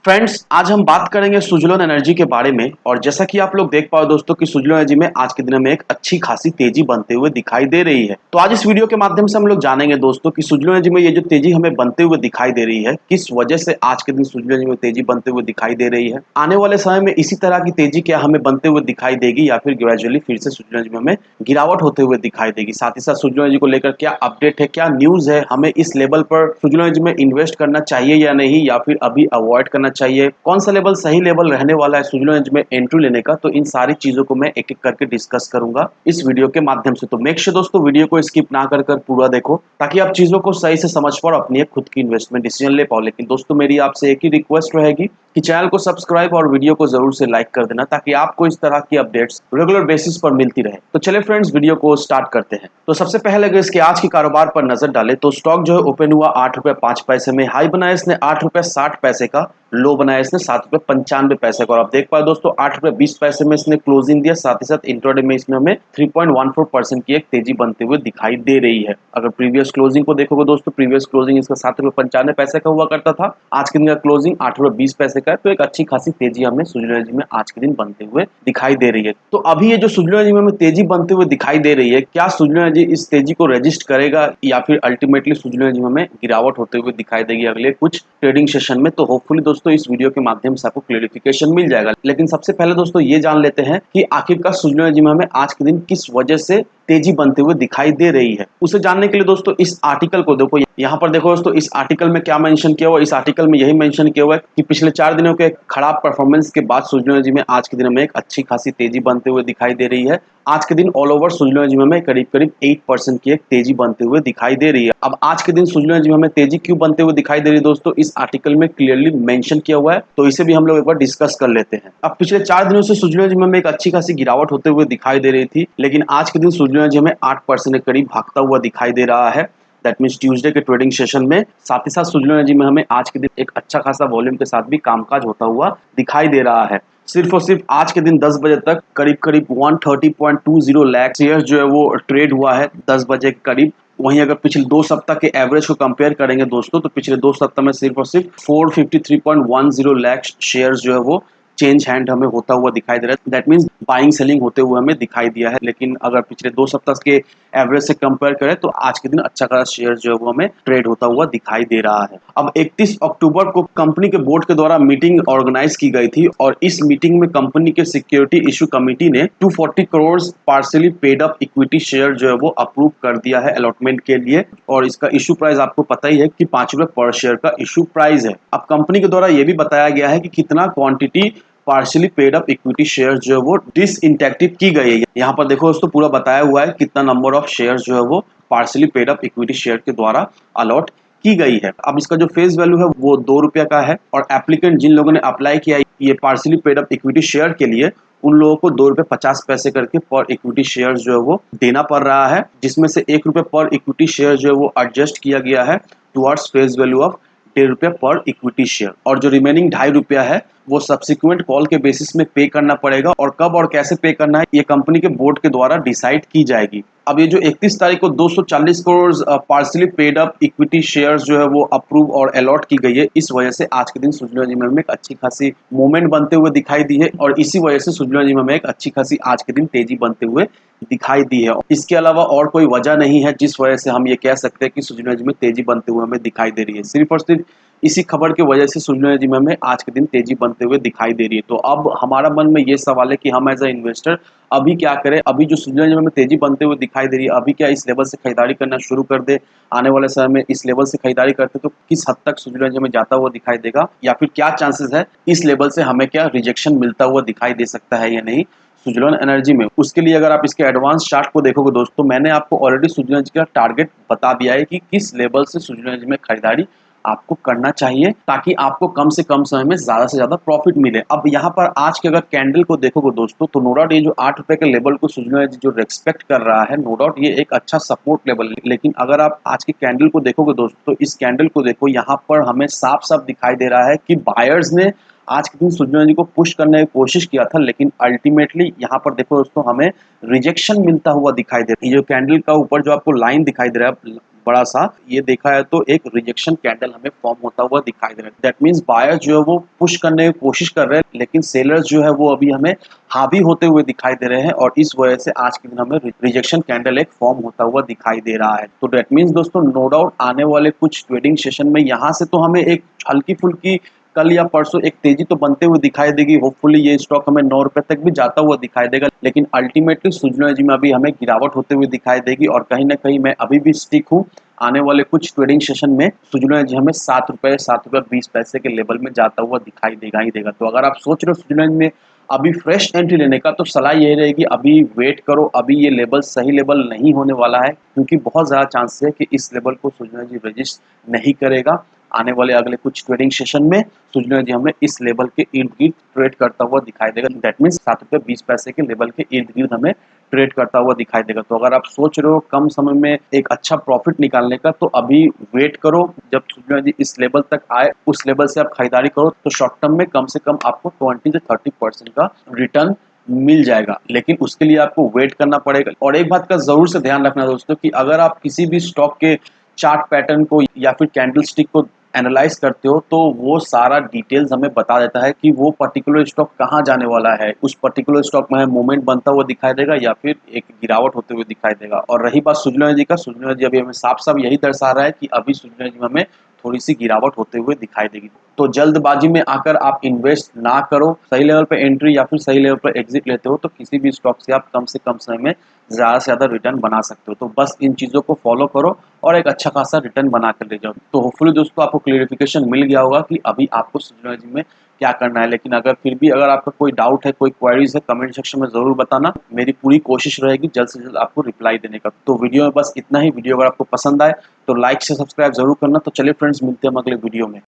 Friends, आज हम बात करेंगे सुज़लोन एनर्जी के बारे में। और जैसा कि आप लोग देख पाओ दोस्तों कि सुज़लोन एनर्जी में आज के दिन में एक अच्छी खासी तेजी बनते हुए दिखाई दे रही है। तो आज इस वीडियो के माध्यम से हम लोग जानेंगे दोस्तों कि सुज़लोन एनर्जी में ये जो तेजी हमें बनते हुए दिखाई दे रही है, किस वजह से आज के दिन सुज़लोन एनर्जी में तेजी बनते हुए दिखाई दे रही है। आने वाले समय में इसी तरह की तेजी क्या हमें बनते हुए दिखाई देगी या फिर ग्रेजुअली फिर से सुज़लोन एनर्जी में हमें गिरावट होते हुए दिखाई देगी। साथ ही साथ सुज़लोन एनर्जी को लेकर क्या अपडेट है, क्या न्यूज़ है, हमें इस लेवल पर सुज़लोन एनर्जी में इन्वेस्ट करना चाहिए या नहीं, या फिर अभी अवॉइड करना चाहिए, कौन सा लेवल सही लेवल रहने वाला है सुज़लोन एनर्जी में एंट्री लेने का। तो इन सारी चीजों को मैं एक एक करके डिस्कस करूंगा इस वीडियो के माध्यम से। तो मेक श्योर दोस्तों वीडियो को स्किप ना कर पूरा देखो, ताकि आप चीजों को सही से समझ पाओ और अपनी एक खुद की इन्वेस्टमेंट डिसीजन ले पाओ। लेकिन दोस्तों मेरी आपसे एक ही रिक्वेस्ट रहेगी कि चैनल को सब्सक्राइब और वीडियो को जरूर से लाइक कर देना, ताकि आपको इस तरह की अपडेट्स रेगुलर बेसिस पर मिलती रहे। तो चलिए फ्रेंड्स, वीडियो को स्टार्ट करते हैं। तो सबसे पहले अगर इसके आज के कारोबार पर नजर डालें तो स्टॉक जो है ओपन हुआ 8 रुपए 5 पैसे में, हाई बनाया इसने 8 रुपए 60 पैसे का, लो बनाया इसने 7 रुपए 95 पैसे का। और आप देख पाए दोस्तों 8 रुपए 20 पैसे में इसने क्लोजिंग दिया। साथ ही साथ इंट्राडे में इसमें हमें 3.14% की एक तेजी बनते हुए दिखाई दे रही है। अगर प्रीवियस क्लोजिंग को देखोगे दोस्तों, प्रीवियस क्लोजिंग इसका 7 रुपए 95 पैसे का हुआ करता था, आज के दिन का क्लोजिंग 8 रुपए 20 पैसे का है। तो एक अच्छी खासी तेजी हमें सुज़लोन एनर्जी में आज के दिन बनते हुए दिखाई दे रही है। तो अभी ये जो सुज़लोन एनर्जी में हमें तेजी बनते हुए दिखाई दे रही है, क्या सुज़लोन एनर्जी इस तेजी को रजिस्ट करेगा या फिर अल्टीमेटली सुज़लोन एनर्जी में हमें गिरावट होते हुए दिखाई देगी अगले कुछ ट्रेडिंग सेशन में। तो होपफुली दोस्तों इस वीडियो के माध्यम से आपको क्लेरिफिकेशन मिल जाएगा। लेकिन सबसे पहले दोस्तों ये जान लेते हैं कि आखिरकार सुज़लोन एनर्जी में हमें आज के दिन किस वजह से तेजी बनते हुए दिखाई दे रही है। उसे जानने के लिए दोस्तों इस आर्टिकल को देखो, यहाँ पर देखो दोस्तों इस आर्टिकल में क्या मेंशन किया हुआ है। इस आर्टिकल में यही मेंशन किया हुआ है कि पिछले 4 दिनों के खराब परफॉर्मेंस के बाद सुज़लोन एनर्जी में आज के दिन में एक अच्छी खासी तेजी बनते हुए दिखाई दे रही है। आज के दिन ऑल ओवर सुज़लोन एनर्जी में हमें करीब करीब 8% की एक तेजी बनते हुए दिखाई दे रही है। अब आज के दिन सुज़लोन एनर्जी में हमें तेजी क्यों बनते हुए दिखाई दे रही है दोस्तों, इस आर्टिकल में क्लियरली मेंशन किया हुआ है। तो इसे भी हम लोग एक बार डिस्कस कर लेते हैं। अब पिछले 4 दिनों से सुज़लोन एनर्जी में हमें एक अच्छी खासी गिरावट होते हुए दिखाई दे रही थी, लेकिन आज के दिन सुज़लोन एनर्जी हमें 8% के करीब भागता हुआ दिखाई दे रहा है। दैट मीन्स ट्यूसडे के ट्रेडिंग सेशन में। साथ ही साथ सुज़लोन एनर्जी में हमें आज के दिन एक अच्छा खासा वॉल्यूम के साथ भी कामकाज होता हुआ दिखाई दे रहा है। सिर्फ और सिर्फ आज के दिन 10 बजे तक करीब करीब 130.20 लाख शेयर जो है वो ट्रेड हुआ है 10 बजे के करीब। वहीं अगर पिछले 2 सप्ताह के एवरेज को कंपेयर करेंगे दोस्तों, तो पिछले 2 सप्ताह में सिर्फ और सिर्फ 453.10 लाख शेयर जो है वो चेंज हैंड हमें होता हुआ दिखाई दे रहा है। दैट मीन्स बाइंग सेलिंग होते हुए हमें दिखाई दिया है। लेकिन अगर पिछले 2 सप्ताह के एवरेज से कंपेयर करें तो आज के दिन अच्छा खासा शेयर जो है वो हमें ट्रेड होता हुआ दिखाई दे रहा है। अब 31 अक्टूबर को कंपनी के बोर्ड के द्वारा मीटिंग ऑर्गेनाइज की गई थी, और इस मीटिंग में कंपनी के सिक्योरिटी इशू कमेटी ने 240 crore partially paid up equity share जो है वो अप्रूव कर दिया है अलॉटमेंट के लिए। और इसका इशू प्राइस आपको पता ही है कि 5 रुपए पर शेयर का इशू प्राइस है। अब कंपनी के द्वारा यह भी बताया गया है कि कितना quantity partially paid up equity share जो है वो डिसइंटेक्टिव की गई है। यहाँ पर देखो दोस्तों पूरा बताया हुआ है कितना नंबर ऑफ शेयर जो है वो partially paid up equity share के द्वारा अलॉट की गई है। अब इसका जो फेस वैल्यू है वो 2 रुपया का है, और एप्लीकेंट जिन लोगों ने अप्लाई किया ये partially paid up equity share के लिए, उन लोगों को 2 रुपए 50 पैसे करके पर इक्विटी शेयर जो है वो देना पड़ रहा है, जिसमें से 1 रुपये पर इक्विटी शेयर जो है वो एडजस्ट किया गया है टुवर्ड्स फेस वैल्यू ऑफ 1.5 रुपया पर इक्विटी शेयर। और जो रिमेनिंग 2.5 रुपया है वो सब्सिक्वेंट कॉल के बेसिस में पे करना पड़ेगा, और कब और कैसे पे करना है ये कंपनी के बोर्ड के द्वारा डिसाइड की जाएगी। अब ये जो 31 तारीख को 240 crore partially paid up equity shares जो है वो अप्रूव और अलॉट की गई है, इस वजह से आज के दिन सुज़लोन एनर्जी में एक अच्छी खासी मूवमेंट बनते हुए दिखाई दी है, और इसी वजह से सुज़लोन एनर्जी में एक अच्छी खासी आज के दिन तेजी बनते हुए दिखाई दी है। इसके अलावा और कोई वजह नहीं है जिस वजह से हम ये कह सकते हैं कि सुज़लोन एनर्जी में तेजी बनते हुए हमें दिखाई दे रही है। सिर्फ और सिर्फ इसी खबर की वजह से सुज़लोन एनर्जी में हमें आज के दिन तेजी बनते हुए दिखाई दे रही है। तो अब हमारा मन में ये सवाल है कि हम एज अ इन्वेस्टर अभी क्या करें। अभी जो सुज़लोन एनर्जी में तेजी बनते हुए दिखाई दे रही है, अभी क्या इस लेवल से खरीदारी करना शुरू कर दे, आने वाले समय में इस लेवल से खरीदारी करते तो किस हद तक सुज़लोन एनर्जी में जाता हुआ दिखाई देगा, या फिर क्या चांसेस है इस लेवल से हमें क्या रिजेक्शन मिलता हुआ दिखाई दे सकता है या नहीं सुज़लोन एनर्जी में। उसके लिए अगर आप इसके एडवांस चार्ट को देखोगे दोस्तों, मैंने आपको ऑलरेडी सुज़लोन एनर्जी का टारगेट बता दिया है कि किस लेवल से सुज़लोन एनर्जी में खरीदारी आपको करना चाहिए, ताकि आपको कम से कम समय में ज्यादा से ज्यादा प्रॉफिट मिले। अब यहाँ पर आज के अगर कैंडल को देखोगे दोस्तों, तो नो डाउट ये जो 8 रुपए के लेवल को सुज़लोन एनर्जी जो रेस्पेक्ट कर रहा है, नो डाउट ये एक अच्छा सपोर्ट लेवल है। लेकिन अगर आप आज के कैंडल को देखोगे दोस्तों, तो इस कैंडल को देखो, यहाँ पर हमें साफ साफ दिखाई दे रहा है कि बायर्स ने आज के दिन सुज़लोन एनर्जी को पुश करने की कोशिश किया था, लेकिन अल्टीमेटली यहाँ पर देखो दोस्तों हमें रिजेक्शन मिलता हुआ दिखाई दे रहा है। ये जो कैंडल का ऊपर जो आपको लाइन दिखाई दे रहा है, बड़ा सा ये देखा है तो एक रिजेक्शन कैंडल हमें फॉर्म होता हुआ दिखाई दे रहा है। दैट मीन्स बायर जो है वो पुश करने की कोशिश कर रहे हैं, लेकिन सेलर्स जो है वो अभी हमें हावी होते हुए दिखाई दे रहे हैं और इस वजह से आज के दिन हमें रिजेक्शन कैंडल एक फॉर्म होता हुआ दिखाई दे रहा है। तो दैट मीन्स दोस्तों नो डाउट आने वाले कुछ ट्रेडिंग सेशन में यहाँ से तो हमें एक हल्की फुल्की कल या परसों एक तेजी तो बनते हुए दिखाई देगी। होपफुली ये स्टॉक हमें 9 रुपए तक भी जाता हुआ दिखाई देगा, लेकिन अल्टीमेटली सुज़लोन एनर्जी में अभी हमें गिरावट होते हुए दिखाई देगी और कहीं ना कहीं मैं अभी भी स्टिक हूँ। आने वाले कुछ ट्रेडिंग सेशन में सुज़लोन एनर्जी हमें 7 रुपए 20 पैसे के लेवल में जाता हुआ दिखाई देगा ही देगा। तो अगर आप सोच रहे हो सुज़लोन एनर्जी में अभी फ्रेश एंट्री लेने का, तो सलाह यही रहेगी अभी वेट करो। अभी ये लेवल सही लेवल नहीं होने वाला है, क्योंकि बहुत ज़्यादा चांस है कि इस लेवल को सुज़लोन एनर्जी रजिस्ट नहीं करेगा। आने वाले अगले कुछ ट्रेडिंग सेशन में सुज़लोन एनर्जी हमें इस लेवल के इर्द गिर्द ट्रेड करता हुआ दिखाई देगा। दैट मीन्स 7 रुपए 20 पैसे के लेवल के इर्द गिर्द हमें ट्रेड करता हुआ दिखाई देगा। तो अगर आप सोच रहे हो कम समय में एक अच्छा प्रॉफिट निकालने का, तो अभी वेट करो। जब सुज़लोन एनर्जी इस लेवल तक आए, उस लेवल से आप खरीदारी करो, तो शॉर्ट टर्म में कम से कम आपको 20 से 30% का रिटर्न मिल जाएगा, लेकिन उसके लिए आपको वेट करना पड़ेगा। और एक बात का जरूर से ध्यान रखना दोस्तों कि अगर आप किसी भी स्टॉक के चार्ट पैटर्न को या फिर कैंडल स्टिक को एनालाइज करते हो, तो वो सारा डिटेल्स हमें बता देता है कि वो पर्टिकुलर स्टॉक कहाँ जाने वाला है। उस पर्टिकुलर स्टॉक में मूवमेंट बनता हुआ दिखाई देगा या फिर एक गिरावट होते हुए दिखाई देगा। और रही बात सुज़लोन एनर्जी का, सुज़लोन एनर्जी अभी हमें साफ साफ यही दर्शा रहा है कि अभी सुज़लोन एनर्जी में हमें थोड़ी सी गिरावट होते हुए दिखाई देगी। तो जल्दबाजी में आकर आप इन्वेस्ट ना करो। सही लेवल पे एंट्री या फिर सही लेवल पे एग्जिट लेते हो, तो किसी भी स्टॉक से आप कम समय में ज़्यादा से ज़्यादा रिटर्न बना सकते हो। तो बस इन चीज़ों को फॉलो करो और एक अच्छा खासा रिटर्न बना कर ले जाओ। तो होपफुली दोस्तों आपको क्लियरिफिकेशन मिल गया होगा कि अभी आपको सुज़लोन एनर्जी में क्या करना है। लेकिन अगर फिर भी अगर आपका कोई डाउट है, कोई क्वेरीज है, कमेंट सेक्शन में ज़रूर बताना। मेरी पूरी कोशिश रहेगी जल्द से जल्द आपको रिप्लाई देने का। तो वीडियो में बस इतना ही। वीडियो अगर आपको पसंद आए तो लाइक से सब्सक्राइब जरूर करना। तो चलिए फ्रेंड्स, मिलते हैं हम अगले वीडियो में।